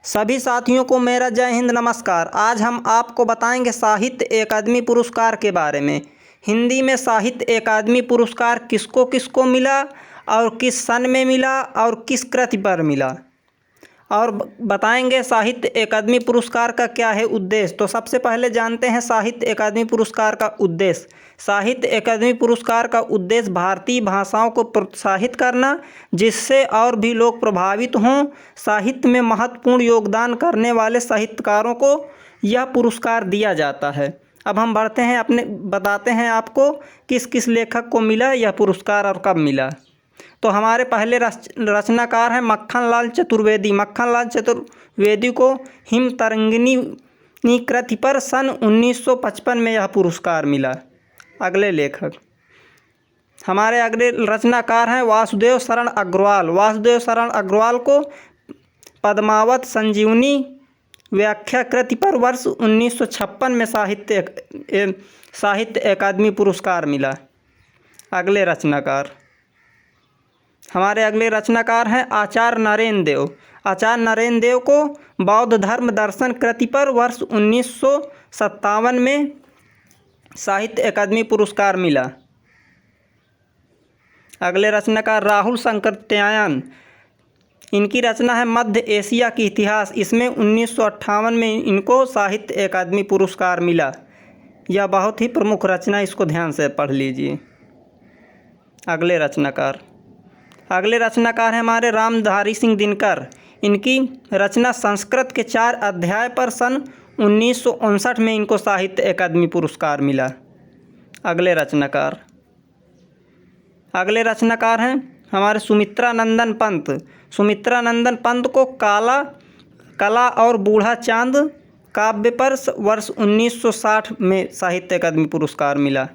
सभी साथियों को मेरा जय हिंद नमस्कार। आज हम आपको बताएंगे साहित्य अकादमी पुरस्कार के बारे में। हिंदी में साहित्य अकादमी पुरस्कार किसको किसको मिला और किस सन में मिला और किस कृति पर मिला, और बताएंगे साहित्य अकादमी पुरस्कार का क्या है उद्देश्य। तो सबसे पहले जानते हैं साहित्य अकादमी पुरस्कार का उद्देश्य। साहित्य अकादमी पुरस्कार का उद्देश्य भारतीय भाषाओं को प्रोत्साहित करना, जिससे और भी लोग प्रभावित हों। साहित्य में महत्वपूर्ण योगदान करने वाले साहित्यकारों को यह पुरस्कार दिया जाता है। अब हम बढ़ते हैं बताते हैं आपको किस किस लेखक को मिला यह पुरस्कार और कब मिला। तो हमारे पहले रचनाकार हैं मक्खन लाल चतुर्वेदी। मक्खन लाल चतुर्वेदी को हिम तरंगिनी कृति पर सन 1955 में यह पुरस्कार मिला। अगले लेखक हमारे अगले रचनाकार हैं वासुदेव शरण अग्रवाल। वासुदेव शरण अग्रवाल को पद्मावत संजीवनी व्याख्या कृति पर वर्ष 1956 में साहित्य अकादमी पुरस्कार मिला। अगले रचनाकार हमारे अगले रचनाकार हैं आचार्य नरेंद्र देव। आचार्य नरेंद्र देव को बौद्ध धर्म दर्शन कृति पर वर्ष 1957 में साहित्य अकादमी पुरस्कार मिला। अगले रचनाकार राहुल शंकर त्यायन। इनकी रचना है मध्य एशिया की इतिहास। इसमें 1958 में इनको साहित्य अकादमी पुरस्कार मिला। यह बहुत ही प्रमुख रचना, इसको ध्यान से पढ़ लीजिए। अगले रचनाकार हैं हमारे रामधारी सिंह दिनकर। इनकी रचना संस्कृत के 4 अध्याय पर सन 1959 में इनको साहित्य अकादमी पुरस्कार मिला। अगले रचनाकार हैं हमारे सुमित्रा नंदन पंत। सुमित्रा नंदन पंत को कला और बूढ़ा चांद काव्य पर वर्ष 1960 में साहित्य अकादमी पुरस्कार मिला।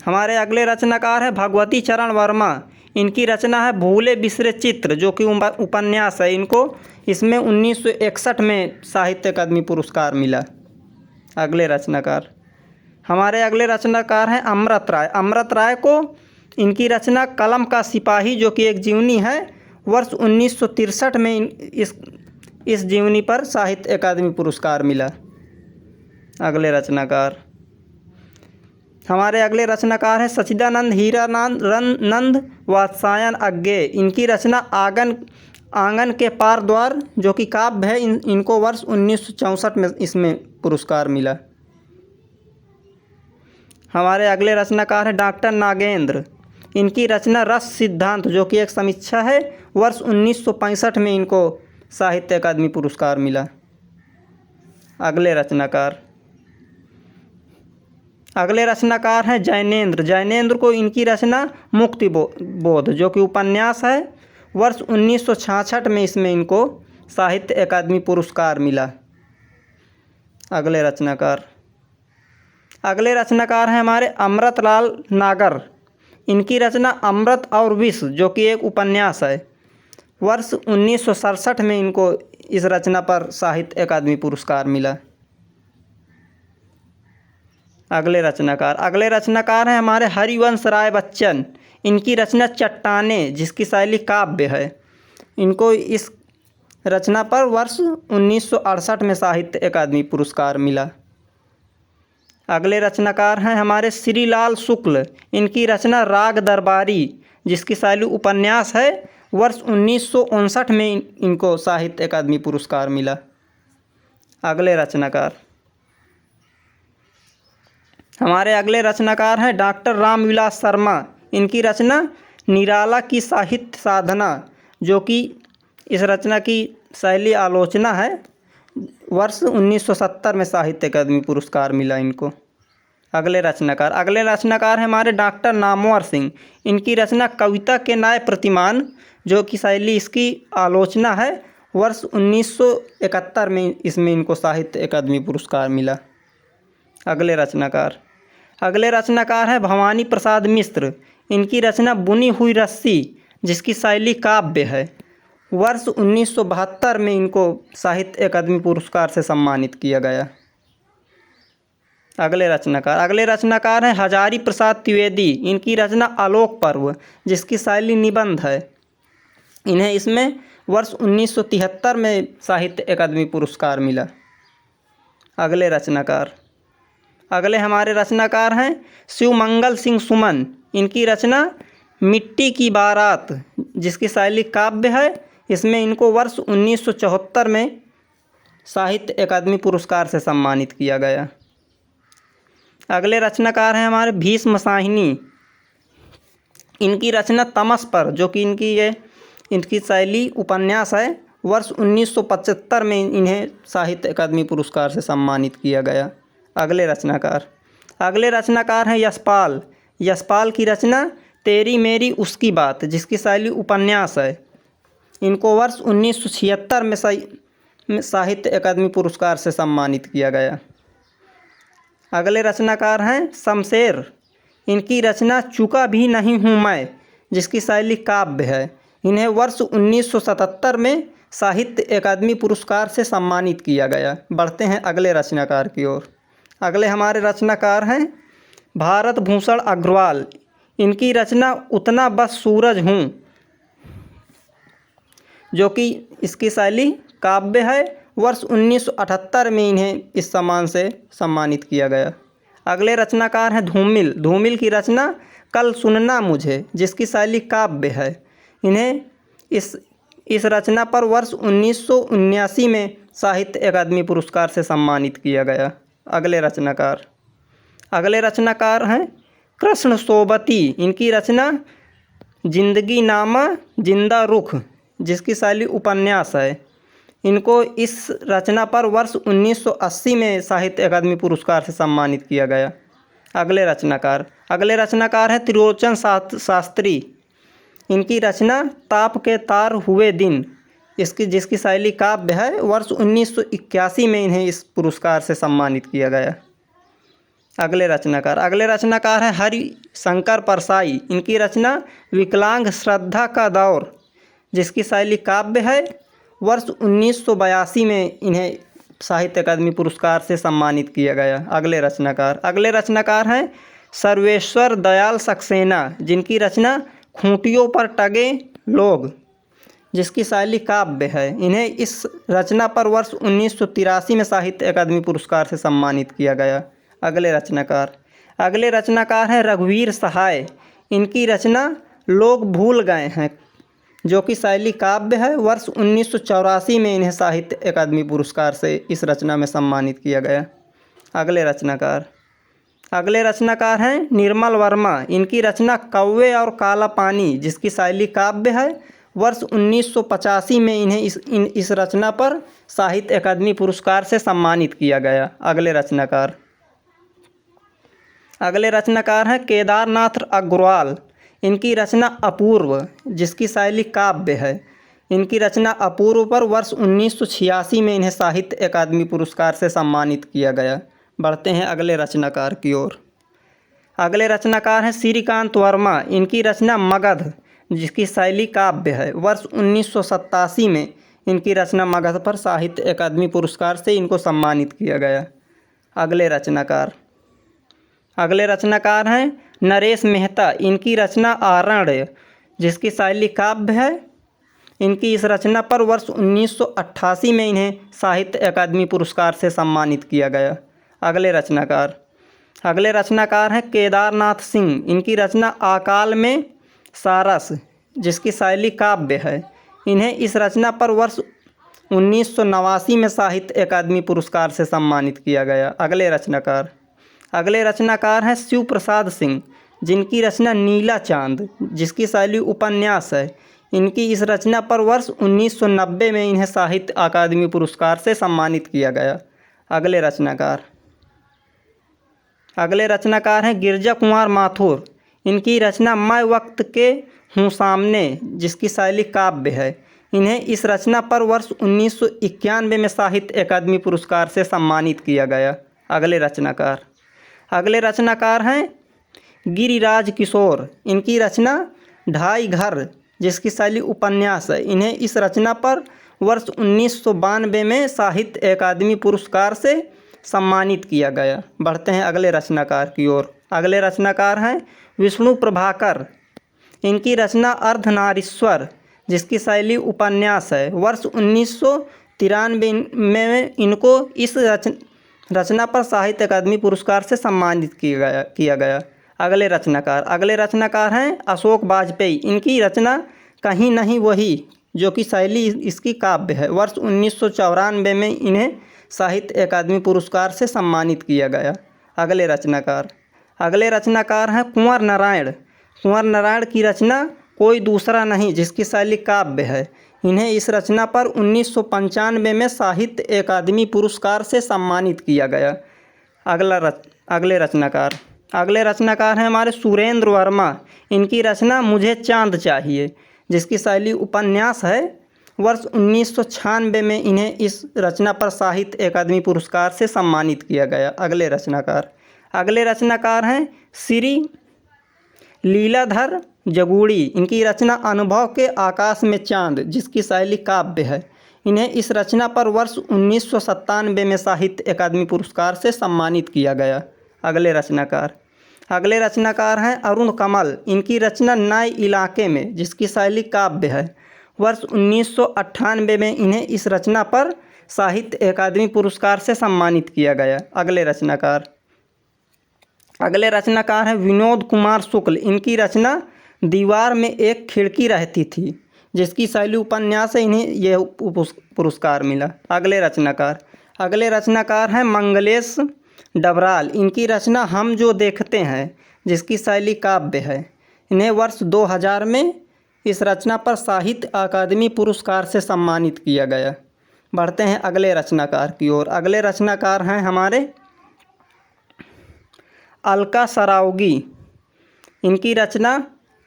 हमारे अगले रचनाकार है भगवती चरण वर्मा। इनकी रचना है भूले बिसरे चित्र, जो कि उपन्यास है। इनको इसमें 1961 में साहित्य अकादमी पुरस्कार मिला। हमारे अगले रचनाकार हैं अमृत राय। अमृत राय को इनकी रचना कलम का सिपाही, जो कि एक जीवनी है, वर्ष 1963 में इस जीवनी पर साहित्य अकादमी पुरस्कार मिला। हमारे अगले रचनाकार हैं सच्चिदानंद हीरानंद वात्स्यायन अज्ञे। इनकी रचना आंगन के पार द्वार, जो कि काव्य है, इनको वर्ष 1964 में इसमें पुरस्कार मिला। हमारे अगले रचनाकार हैं डॉक्टर नागेंद्र। इनकी रचना रस सिद्धांत, जो कि एक समीक्षा है, वर्ष 1965 में इनको साहित्य अकादमी पुरस्कार मिला। अगले रचनाकार हैं जैनेंद्र। जैनेंद्र को इनकी रचना मुक्ति बोध, जो कि उपन्यास है, वर्ष 1966 में इसमें इनको साहित्य अकादमी पुरस्कार मिला। अगले रचनाकार हैं हमारे अमृतलाल नागर। इनकी रचना अमृत और विष, जो कि एक उपन्यास है, वर्ष 1967 में इनको इस रचना पर साहित्य अकादमी पुरस्कार मिला। अगले रचनाकार हैं हमारे हरिवंश राय बच्चन। इनकी रचना चट्टानें, जिसकी शैली काव्य है, इनको इस रचना पर वर्ष 1968 में साहित्य अकादमी पुरस्कार मिला। अगले रचनाकार हैं हमारे श्रीलाल शुक्ल। इनकी रचना राग दरबारी, जिसकी शैली उपन्यास है, वर्ष 1959 में इनको साहित्य अकादमी पुरस्कार मिला। हमारे अगले रचनाकार हैं डॉक्टर रामविलास शर्मा। इनकी रचना निराला की साहित्य साधना, जो कि इस रचना की शैली आलोचना है, वर्ष 1970 में साहित्य अकादमी पुरस्कार मिला इनको। अगले रचनाकार हैं हमारे डॉक्टर नामवर सिंह। इनकी रचना कविता के न्याय प्रतिमान, जो कि शैली इसकी आलोचना है, वर्ष 1971 में इसमें इनको साहित्य अकादमी पुरस्कार मिला। अगले रचनाकार हैं भवानी प्रसाद मिश्र। इनकी रचना बुनी हुई रस्सी, जिसकी शैली काव्य है, वर्ष 1972 में इनको साहित्य अकादमी पुरस्कार से सम्मानित किया गया। अगले रचनाकार हैं हजारी प्रसाद द्विवेदी। इनकी रचना आलोक पर्व, जिसकी शैली निबंध है, इन्हें इसमें वर्ष 1973 में साहित्य अकादमी पुरस्कार मिला। अगले रचनाकार, अगले हमारे रचनाकार हैं शिवमंगल सिंह सुमन। इनकी रचना मिट्टी की बारात, जिसकी शैली काव्य है, इसमें इनको वर्ष 1974 में साहित्य अकादमी पुरस्कार से सम्मानित किया गया। अगले रचनाकार हैं हमारे भीष्म साहिनी। इनकी रचना तमस पर, जो कि इनकी शैली उपन्यास है, वर्ष 1975 में इन्हें साहित्य अकादमी पुरस्कार से सम्मानित किया गया। अगले रचनाकार हैं यशपाल। यशपाल की रचना तेरी मेरी उसकी बात, जिसकी शैली उपन्यास है, इनको वर्ष 1976 में साहित्य अकादमी पुरस्कार से सम्मानित किया गया। अगले रचनाकार हैं शमशेर। इनकी रचना चुका भी नहीं हूँ मैं, जिसकी शैली काव्य है, इन्हें वर्ष 1977 में साहित्य अकादमी पुरस्कार से सम्मानित किया गया। बढ़ते हैं अगले रचनाकार की ओर। अगले हमारे रचनाकार हैं भारत भूषण अग्रवाल। इनकी रचना उतना बस सूरज हूँ, जो कि इसकी शैली काव्य है, वर्ष 1978 में इन्हें इस सम्मान से सम्मानित किया गया। अगले रचनाकार हैं धूमिल। धूमिल की रचना कल सुनना मुझे, जिसकी शैली काव्य है, इन्हें इस रचना पर वर्ष 1979 में साहित्य अकादमी पुरस्कार से सम्मानित किया गया। अगले रचनाकार हैं कृष्ण सोबती। इनकी रचना जिंदगी नामा जिंदा रुख, जिसकी शैली उपन्यास है, इनको इस रचना पर वर्ष 1980 में साहित्य अकादमी पुरस्कार से सम्मानित किया गया। अगले रचनाकार हैं त्रिलोचन शास्त्री। इनकी रचना ताप के तार हुए दिन, जिसकी शैली काव्य है, वर्ष 1981 में इन्हें इस पुरस्कार से सम्मानित किया गया। अगले रचनाकार हैं हरिशंकर परसाई। इनकी रचना विकलांग श्रद्धा का दौर, जिसकी शैली काव्य है, वर्ष 1982 में इन्हें साहित्य अकादमी पुरस्कार से सम्मानित किया गया। अगले रचनाकार हैं सर्वेश्वर दयाल सक्सेना। जिनकी रचना खूंटियों पर टगे लोग, जिसकी शैली काव्य है, इन्हें इस रचना पर वर्ष 1983 में साहित्य अकादमी पुरस्कार से सम्मानित किया गया। अगले रचनाकार हैं रघुवीर सहाय। इनकी रचना लोग भूल गए हैं, जो कि शैली काव्य है, वर्ष 1984 में इन्हें साहित्य अकादमी पुरस्कार से इस रचना में सम्मानित किया गया। अगले रचनाकार हैं निर्मल वर्मा। इनकी रचना कौवे और काला पानी, जिसकी शैली काव्य है, वर्ष 1985 में इन्हें इस रचना पर साहित्य अकादमी पुरस्कार से सम्मानित किया गया। अगले रचनाकार हैं केदारनाथ अग्रवाल। इनकी रचना अपूर्व, जिसकी शैली काव्य है, इनकी रचना अपूर्व पर वर्ष 1986 में इन्हें साहित्य अकादमी पुरस्कार से सम्मानित किया गया। बढ़ते हैं अगले रचनाकार की ओर। अगले रचनाकार हैं श्रीकांत वर्मा। इनकी रचना मगध, जिसकी शैली काव्य है, वर्ष 1987 में इनकी रचना मगध पर साहित्य अकादमी पुरस्कार से इनको सम्मानित किया गया। अगले रचनाकार हैं नरेश मेहता। इनकी रचना आरण्य, जिसकी शैली काव्य है, इनकी इस रचना पर वर्ष 1988 में इन्हें साहित्य अकादमी पुरस्कार से सम्मानित किया गया। अगले रचनाकार हैं केदारनाथ सिंह। इनकी रचना अकाल में सारस, जिसकी शैली काव्य है, इन्हें इस रचना पर वर्ष 1989 में साहित्य अकादमी पुरस्कार से सम्मानित किया गया। अगले रचनाकार हैं शिव प्रसाद सिंह। जिनकी रचना नीला चांद, जिसकी शैली उपन्यास है, इनकी इस रचना पर वर्ष 1990 में इन्हें साहित्य अकादमी पुरस्कार से सम्मानित किया गया। अगले रचनाकार हैं गिरजा कुमार माथुर। इनकी रचना मैं वक्त के हूँ सामने, जिसकी शैली काव्य है, इन्हें इस रचना पर वर्ष 1991 में साहित्य अकादमी पुरस्कार से सम्मानित किया गया। अगले रचनाकार हैं गिरिराज किशोर। इनकी रचना ढाई घर, जिसकी शैली उपन्यास है, इन्हें इस रचना पर वर्ष 1992 में साहित्य अकादमी पुरस्कार से सम्मानित किया गया। बढ़ते हैं अगले रचनाकार की ओर। अगले रचनाकार हैं विष्णु प्रभाकर। इनकी रचना अर्धनारीश्वर, जिसकी शैली उपन्यास है। वर्ष 1993 में इनको इस रचना पर साहित्य अकादमी पुरस्कार से सम्मानित किया गया। अगले रचनाकार हैं अशोक वाजपेयी। इनकी रचना कहीं नहीं वही, जो कि शैली इसकी काव्य है। वर्ष 1994 में इन्हें साहित्य अकादमी पुरस्कार से सम्मानित किया गया। अगले रचनाकार हैं कुंवर नारायण की रचना कोई दूसरा नहीं, जिसकी शैली काव्य है। इन्हें इस रचना पर 1995 में साहित्य अकादमी पुरस्कार से सम्मानित किया गया। अगले रचनाकार हैं हमारे सुरेंद्र वर्मा। इनकी रचना मुझे चांद चाहिए, जिसकी शैली उपन्यास है। वर्ष 1996 में इन्हें इस रचना पर साहित्य अकादमी पुरस्कार से सम्मानित किया गया। अगले रचनाकार हैं श्री लीलाधर जगूड़ी। इनकी रचना अनुभव के आकाश में चांद, जिसकी शैली काव्य है। इन्हें इस रचना पर वर्ष 1997 में साहित्य अकादमी पुरस्कार से सम्मानित किया गया। अगले रचनाकार हैं अरुण कमल। इनकी रचना नए इलाके में, जिसकी शैली काव्य है। वर्ष 1998 में इन्हें इस रचना पर साहित्य अकादमी पुरस्कार से सम्मानित किया गया। अगले रचनाकार हैं विनोद कुमार शुक्ल। इनकी रचना दीवार में एक खिड़की रहती थी, जिसकी शैली उपन्यास से इन्हें यह पुरस्कार मिला। अगले रचनाकार हैं मंगलेश डबराल। इनकी रचना हम जो देखते हैं, जिसकी शैली काव्य है। इन्हें वर्ष 2000 में इस रचना पर साहित्य अकादमी पुरस्कार से सम्मानित किया गया। बढ़ते हैं अगले रचनाकार की ओर। अगले रचनाकार हैं हमारे अलका सरावगी। इनकी रचना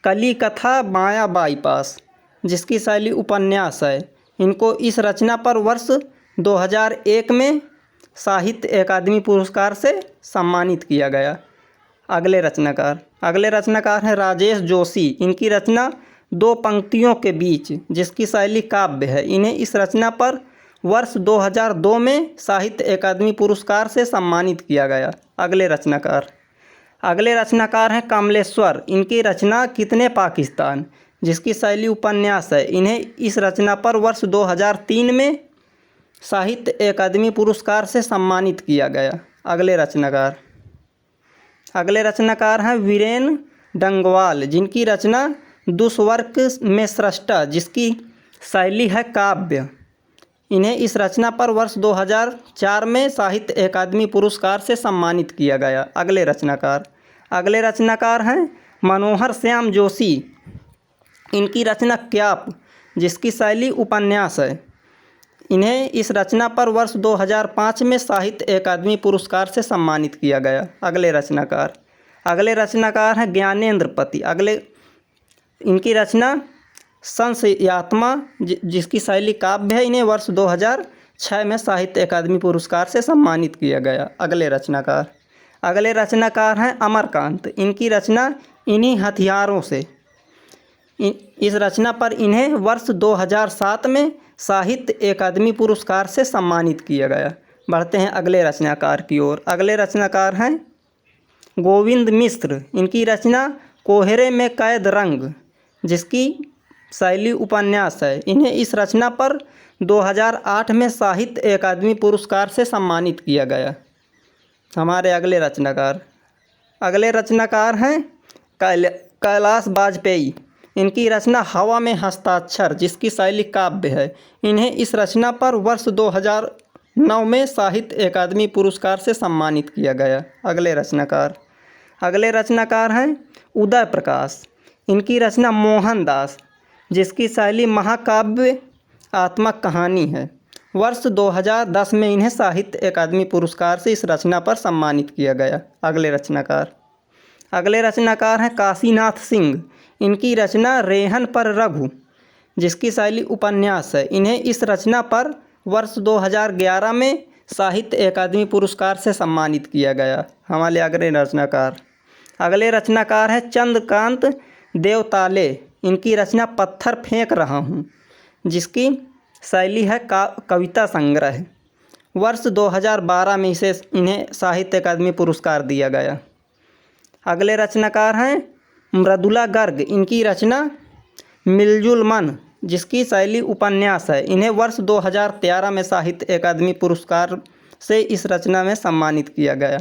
कली कथा माया बाईपास, जिसकी शैली उपन्यास है। इनको इस रचना पर वर्ष 2001 में साहित्य अकादमी पुरस्कार से सम्मानित किया गया। अगले रचनाकार हैं राजेश जोशी। इनकी रचना दो पंक्तियों के बीच, जिसकी शैली काव्य है। इन्हें इस रचना पर वर्ष 2002 में साहित्य अकादमी पुरस्कार से सम्मानित किया गया। अगले रचनाकार हैं कमलेश्वर। इनकी रचना कितने पाकिस्तान, जिसकी शैली उपन्यास है। इन्हें इस रचना पर वर्ष 2003 में साहित्य अकादमी पुरस्कार से सम्मानित किया गया। अगले रचनाकार हैं वीरेन डंगवाल। जिनकी रचना दुष्वर्क में सृष्टा, जिसकी शैली है काव्य। इन्हें इस रचना पर वर्ष 2004 में साहित्य अकादमी पुरस्कार से सम्मानित किया गया। अगले रचनाकार हैं मनोहर श्याम जोशी। इनकी रचना क्याप, जिसकी शैली उपन्यास है। इन्हें इस रचना पर वर्ष 2005 में साहित्य अकादमी पुरस्कार से सम्मानित किया गया। अगले रचनाकार हैं ज्ञानेंद्र पति। इनकी रचना संशयात्मा, जिसकी शैली काव्य है। इन्हें वर्ष 2006 में साहित्य अकादमी पुरस्कार से सम्मानित किया गया। अगले रचनाकार हैं अमरकांत। इनकी रचना इन्हीं हथियारों से, इस रचना पर इन्हें वर्ष 2007 में साहित्य अकादमी पुरस्कार से सम्मानित किया गया। बढ़ते हैं अगले रचनाकार की ओर। अगले रचनाकार हैं गोविंद मिश्र। इनकी रचना कोहरे में कैद रंग, जिसकी शैली उपन्यास है। इन्हें इस रचना पर 2008 में साहित्य अकादमी पुरस्कार से सम्मानित किया गया। हमारे अगले रचनाकार हैं कैलाश वाजपेयी। इनकी रचना हवा में हस्ताक्षर, जिसकी शैली काव्य है। इन्हें इस रचना पर वर्ष 2009 में साहित्य अकादमी पुरस्कार से सम्मानित किया गया। अगले रचनाकार हैं उदय प्रकाश। इनकी रचना मोहनदास, जिसकी शैली महाकाव्य आत्मक कहानी है। वर्ष 2010 में इन्हें साहित्य अकादमी पुरस्कार से इस रचना पर सम्मानित किया गया। अगले रचनाकार हैं काशीनाथ सिंह। इनकी रचना रेहन पर रघु, जिसकी शैली उपन्यास है। इन्हें इस रचना पर वर्ष 2011 में साहित्य अकादमी पुरस्कार से सम्मानित किया गया। हमारे अगले रचनाकार हैं चंद्रकांत देवताले। इनकी रचना पत्थर फेंक रहा हूँ, जिसकी शैली है कविता संग्रह। वर्ष 2012 में इन्हें साहित्य अकादमी पुरस्कार दिया गया। अगले रचनाकार हैं मृदुला गर्ग। इनकी रचना मिलजुल मन, जिसकी शैली उपन्यास है। इन्हें वर्ष 2013 में साहित्य अकादमी पुरस्कार से इस रचना में सम्मानित किया गया।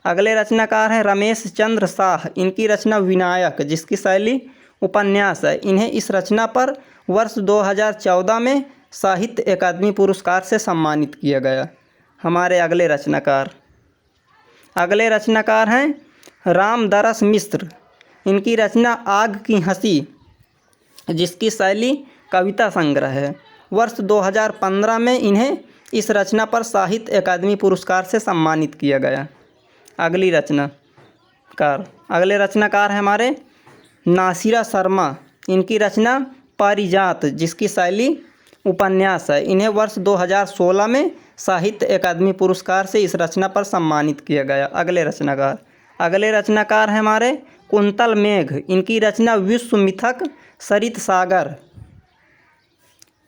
अगले रचनाकार हैं रमेश चंद्र शाह। इनकी रचना विनायक, जिसकी शैली उपन्यास है। इन्हें इस रचना पर वर्ष 2014 में साहित्य अकादमी पुरस्कार से सम्मानित किया गया। हमारे अगले रचनाकार हैं रामदरस मिश्र। इनकी रचना आग की हंसी, जिसकी शैली कविता संग्रह है। वर्ष 2015 में इन्हें इस रचना पर साहित्य अकादमी पुरस्कार से सम्मानित किया गया। अगले रचनाकार हैं हमारे नासिरा शर्मा। इनकी रचना पारिजात, जिसकी शैली उपन्यास है। इन्हें वर्ष 2016 में साहित्य अकादमी पुरस्कार से इस रचना पर सम्मानित किया गया। अगले रचनाकार हैं हमारे कुंतल मेघ। इनकी रचना विश्व मिथक सरित सागर।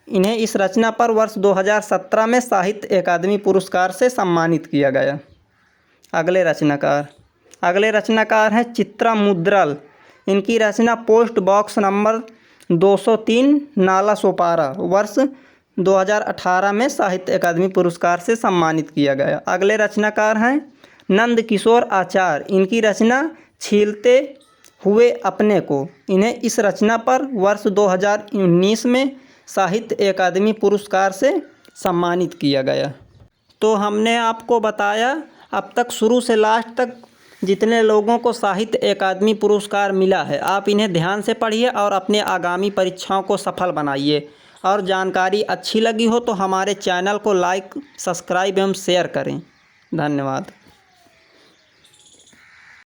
इन्हें इस रचना पर वर्ष 2017 में साहित्य अकादमी पुरस्कार से सम्मानित किया गया। अगले रचनाकार हैं चित्रा मुद्रल। इनकी रचना post box number 203 Nala Sopara, वर्ष 2018 में साहित्य अकादमी पुरस्कार से सम्मानित किया गया। अगले रचनाकार हैं नंद किशोर आचार्य। इनकी रचना छीलते हुए अपने को। इन्हें इस रचना पर वर्ष 2019 में साहित्य अकादमी पुरस्कार से सम्मानित किया गया। तो हमने आपको बताया अब तक शुरू से लास्ट तक जितने लोगों को साहित्य अकादमी पुरस्कार मिला है। आप इन्हें ध्यान से पढ़िए और अपने आगामी परीक्षाओं को सफल बनाइए। और जानकारी अच्छी लगी हो तो हमारे चैनल को लाइक, सब्सक्राइब एवं शेयर करें। धन्यवाद।